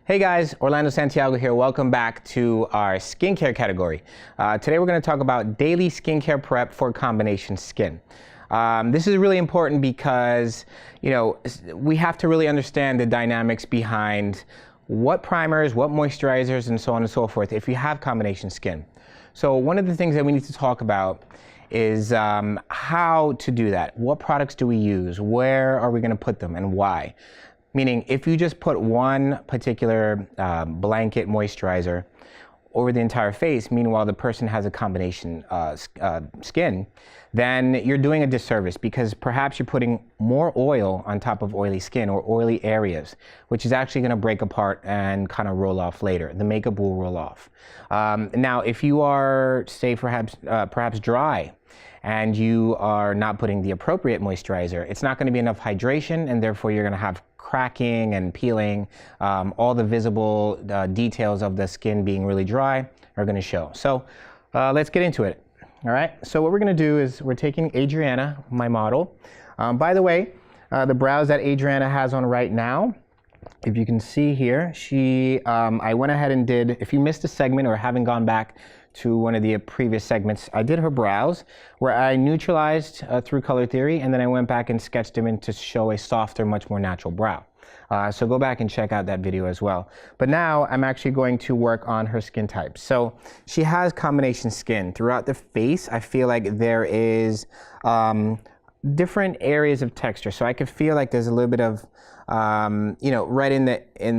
Hey guys, Orlando Santiago here. Welcome back to our skincare category. Today we're going to talk about daily skincare prep for combination skin. This is really important because, we have to really understand the dynamics behind what primers, what moisturizers, and so on and so forth if you have combination skin. So one of the things that we need to talk about is how to do that. What products do we use? Where are we going to put them and why? Meaning, if you just put one particular blanket moisturizer over the entire face, meanwhile the person has a combination skin, then you're doing a disservice because perhaps you're putting more oil on top of oily skin or oily areas, which is actually going to break apart and kind of roll off later. The makeup will roll off. Now, if you are, say, perhaps dry, and you are not putting the appropriate moisturizer, it's not going to be enough hydration, and therefore you're going to have cracking and peeling. All the visible details of the skin being really dry are going to show. So let's get into it. All right, so what we're going to do is we're taking Adrianna, my model. By the way, the brows that Adrianna has on right now, if you can see here, I went ahead and did, if you missed a segment or haven't gone back to one of the previous segments, I did her brows where I neutralized through color theory, and then I went back and sketched them in to show a softer, much more natural brow. So go back and check out that video as well. But now I'm actually going to work on her skin type. So she has combination skin. Throughout the face, I feel like there is different areas of texture. So I could feel like there's a little bit of, right in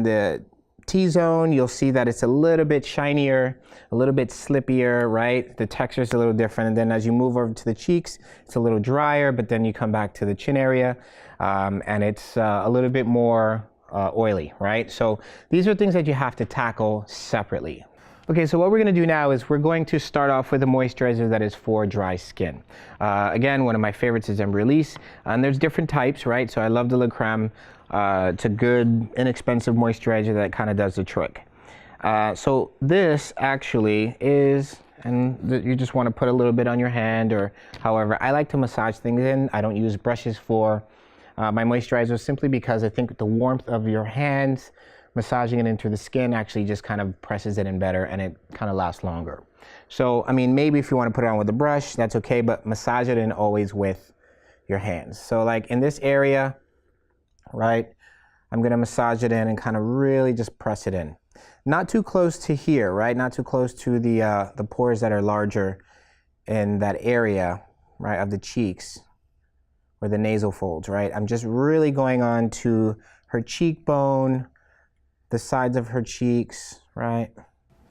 the T-zone, you'll see that it's a little bit shinier, a little bit slippier, right? The texture is a little different. And then as you move over to the cheeks, it's a little drier, but then you come back to the chin area, and it's a little bit more oily, right? So these are things that you have to tackle separately. Okay, so what we're going to do now is we're going to start off with a moisturizer that is for dry skin. Again, one of my favorites is Release, and there's different types, right? So I love the La Creme. It's a good, inexpensive moisturizer that kind of does the trick. So this actually is, and you just want to put a little bit on your hand, or however. I like to massage things in. I don't use brushes for my moisturizer simply because I think the warmth of your hands, massaging it into the skin actually just kind of presses it in better, and it kind of lasts longer. So, I mean, maybe if you want to put it on with a brush, that's okay, but massage it in always with your hands. So like in this area, right, I'm going to massage it in and kind of really just press it in. Not too close to here, right? Not too close to the pores that are larger in that area, right, of the cheeks or the nasal folds, right? I'm just really going on to her cheekbone, the sides of her cheeks, right?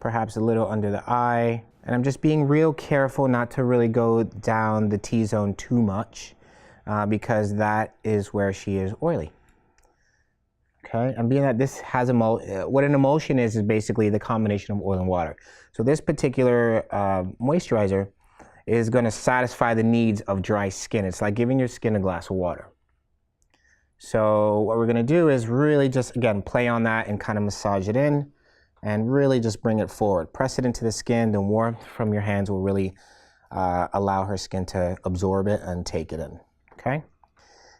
Perhaps a little under the eye. And I'm just being real careful not to really go down the T-zone too much because that is where she is oily. Okay, and being that this has what an emulsion is basically the combination of oil and water. So this particular moisturizer is going to satisfy the needs of dry skin. It's like giving your skin a glass of water. So what we're going to do is really just, again, play on that and kind of massage it in and really just bring it forward. Press it into the skin. The warmth from your hands will really allow her skin to absorb it and take it in. Okay,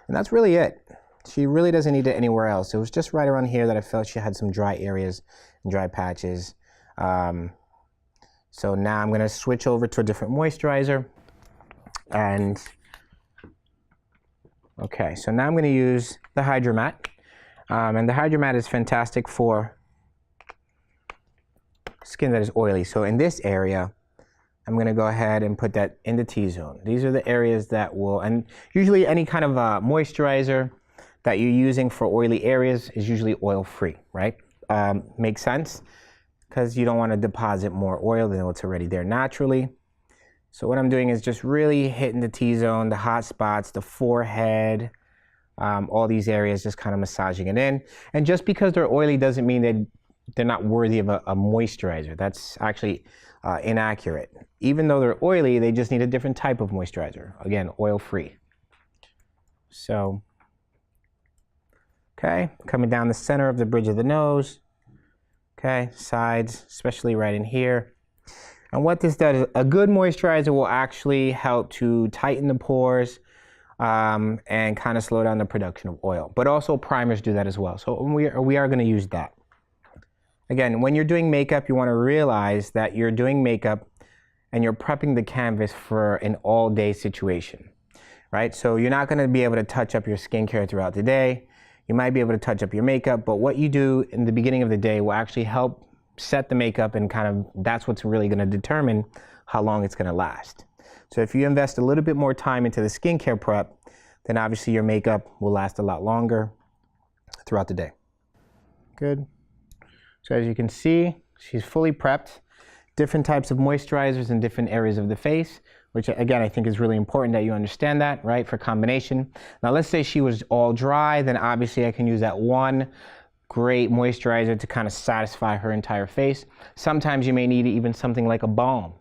and that's really it. She really doesn't need it anywhere else. It was just right around here that I felt she had some dry areas and dry patches. So now I'm going to switch over to a different moisturizer. And okay, so now I'm going to use the Hydromat. And the Hydromat is fantastic for skin that is oily. So in this area, I'm going to go ahead and put that in the T-zone. These are the areas that will, and usually any kind of moisturizer that you're using for oily areas is usually oil-free, right? Makes sense because you don't want to deposit more oil than what's already there naturally. So what I'm doing is just really hitting the T-zone, the hot spots, the forehead, all these areas, just kind of massaging it in. And just because they're oily doesn't mean that they're not worthy of a moisturizer. That's actually inaccurate. Even though they're oily, they just need a different type of moisturizer. Again, oil-free. So, okay, coming down the center of the bridge of the nose. Okay, sides, especially right in here. And what this does is a good moisturizer will actually help to tighten the pores and kind of slow down the production of oil. But also primers do that as well. So we are going to use that. Again, when you're doing makeup, you want to realize that you're doing makeup and you're prepping the canvas for an all-day situation, right? So you're not going to be able to touch up your skincare throughout the day. You might be able to touch up your makeup, but what you do in the beginning of the day will actually help set the makeup, and kind of that's what's really going to determine how long it's going to last. So if you invest a little bit more time into the skincare prep, then obviously your makeup will last a lot longer throughout the day. Good. So as you can see, she's fully prepped. Different types of moisturizers in different areas of the face, which again, I think is really important that you understand that, right, for combination. Now let's say she was all dry, then obviously I can use that one great moisturizer to kind of satisfy her entire face. Sometimes you may need even something like a balm,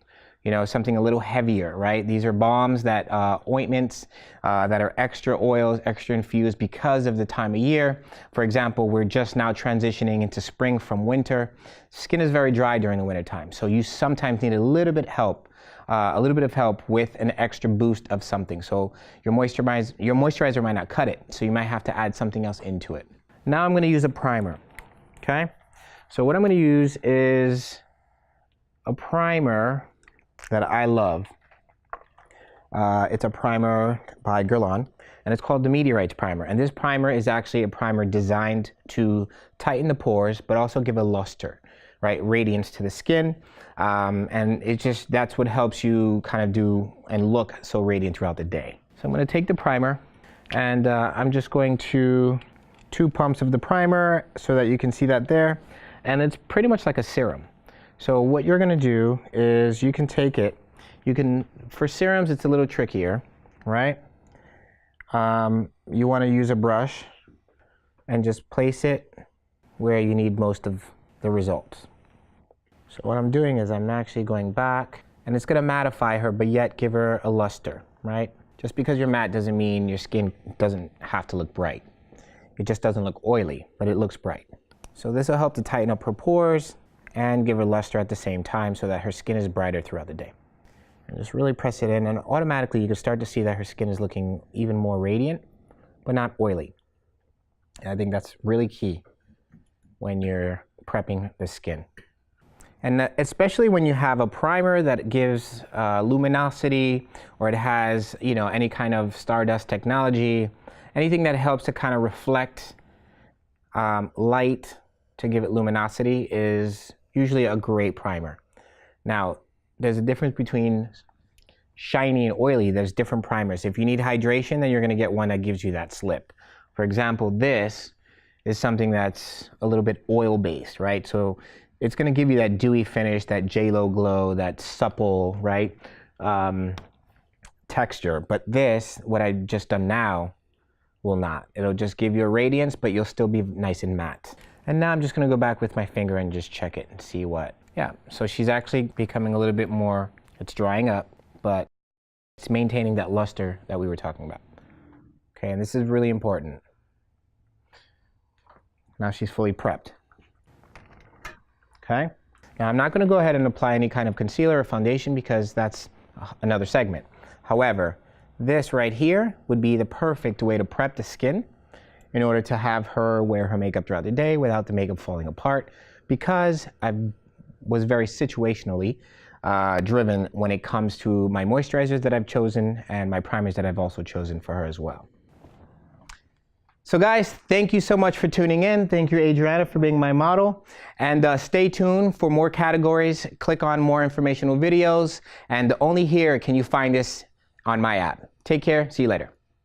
you know, something a little heavier, right? These are balms that, ointments that are extra oils, extra infused because of the time of year. For example, we're just now transitioning into spring from winter. Skin is very dry during the winter time, so you sometimes need a little bit of help with an extra boost of something. So your moisturizer might not cut it, so you might have to add something else into it. Now I'm going to use a primer, okay? So what I'm going to use is a primer that I love. It's a primer by Guerlain, and it's called the Meteorites Primer. And this primer is actually a primer designed to tighten the pores, but also give a luster, right? Radiance to the skin. And that's what helps you kind of do and look so radiant throughout the day. So I'm going to take the primer, and I'm just going to 2 pumps of the primer so that you can see that there. And it's pretty much like a serum. So what you're going to do is you can take it. For serums, it's a little trickier, right? You want to use a brush and just place it where you need most of the results. So what I'm doing is I'm actually going back, and it's going to mattify her, but yet give her a luster, right? Just because you're matte doesn't mean your skin doesn't have to look bright. It just doesn't look oily, but it looks bright. So this will help to tighten up her pores and give her luster at the same time so that her skin is brighter throughout the day. And just really press it in, and automatically you can start to see that her skin is looking even more radiant, but not oily. And I think that's really key when you're prepping the skin. And especially when you have a primer that gives luminosity, or it has, you know, any kind of stardust technology, anything that helps to kind of reflect light to give it luminosity is usually a great primer. Now, there's a difference between shiny and oily. There's different primers. If you need hydration, then you're going to get one that gives you that slip. For example, this is something that's a little bit oil-based, right? So it's going to give you that dewy finish, that J-Lo glow, that supple, right, texture. But this, what I've just done now, will not. It'll just give you a radiance, but you'll still be nice and matte. And now I'm just going to go back with my finger and just check it and see what. Yeah, so she's actually becoming a little bit more, it's drying up, but it's maintaining that luster that we were talking about. Okay, and this is really important. Now she's fully prepped. Okay, now I'm not going to go ahead and apply any kind of concealer or foundation because that's another segment. However, this right here would be the perfect way to prep the skin in order to have her wear her makeup throughout the day without the makeup falling apart, because I was very situationally driven when it comes to my moisturizers that I've chosen and my primers that I've also chosen for her as well. So guys, thank you so much for tuning in. Thank you, Adrianna, for being my model. And stay tuned for more categories. Click on more informational videos. And only here can you find this on my app. Take care. See you later.